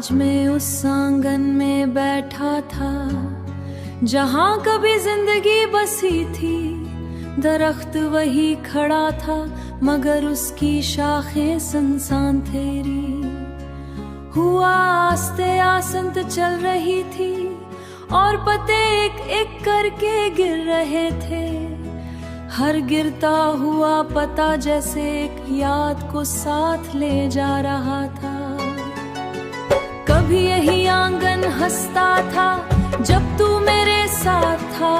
आज मैं उस आंगन में बैठा था जहां कभी जिंदगी बसी थी। दरख्त वही खड़ा था मगर उसकी शाखें सुनसान तेरी। हुआ आस्ते आसंत चल रही थी और पत्ते एक एक करके गिर रहे थे। हर गिरता हुआ पता जैसे एक याद को साथ ले जा रहा था। कभी यही आंगन हंसता था जब तू मेरे साथ था।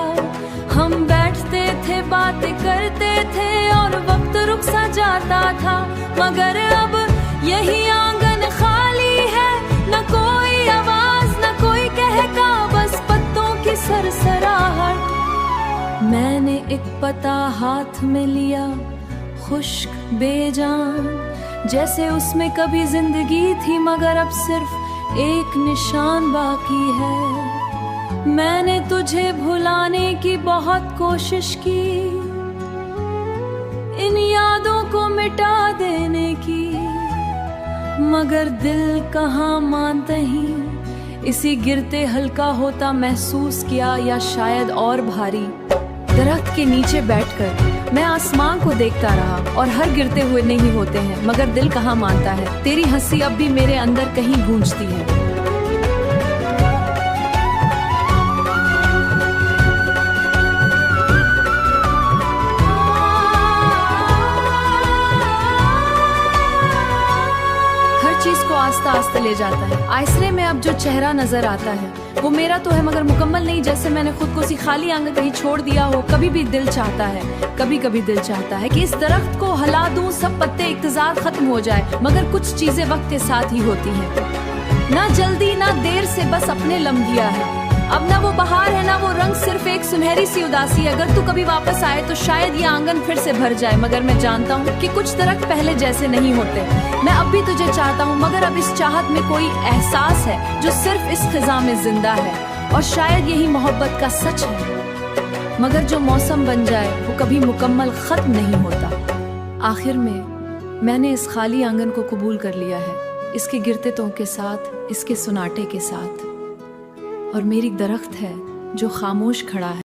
हम बैठते थे बातें करते थे और वक्त रुक सा जाता था। मगर अब यही आंगन खाली है, न कोई आवाज न कोई कहका, बस पत्तों की सरसराहट। मैंने एक पता हाथ में लिया, खुश्क बेजान, जैसे उसमें कभी जिंदगी थी मगर अब सिर्फ एक निशान बाकी है। मैंने तुझे भुलाने की बहुत कोशिश की, इन यादों को मिटा देने की, मगर दिल कहाँ मानता ही। इसी गिरते हल्का होता महसूस किया या शायद और भारी। दरख्त के नीचे बैठकर मैं आसमान को देखता रहा और हर गिरते हुए नहीं होते हैं मगर दिल कहाँ मानता है। तेरी हंसी अब भी मेरे अंदर कहीं गूंजती है। चीज को आस्ता आस्ता ले जाता है। आइसरे में अब जो चेहरा नजर आता है वो मेरा तो है मगर मुकम्मल नहीं, जैसे मैंने खुद को सी खाली आंगन कहीं छोड़ दिया हो। कभी भी दिल चाहता है, कभी कभी दिल चाहता है कि इस दरख्त को हिला दूं, सब पत्ते इंतजार खत्म हो जाए, मगर कुछ चीजें वक्त के साथ ही होती हैं। ना जल्दी ना देर से बस अपने लम दिया है। अब ना वो बहार है ना वो रंग, सिर्फ एक सुनहरी सी उदासी। अगर तू कभी वापस आए तो शायद ये आंगन फिर से भर जाए, मगर मैं जानता हूँ कि कुछ दरख्त पहले जैसे नहीं होते। मैं अब भी तुझे चाहता हूँ मगर अब इस चाहत में कोई एहसास है जो सिर्फ इस खिजा में जिंदा है, और शायद यही मोहब्बत का सच है। मगर जो मौसम बन जाए वो कभी मुकम्मल खत्म नहीं होता। आखिर में मैंने इस खाली आंगन को कबूल कर लिया है, इसके गिरते तों के साथ, इसके सुनाटे के साथ। और मेरी दरख्त है जो खामोश खड़ा है।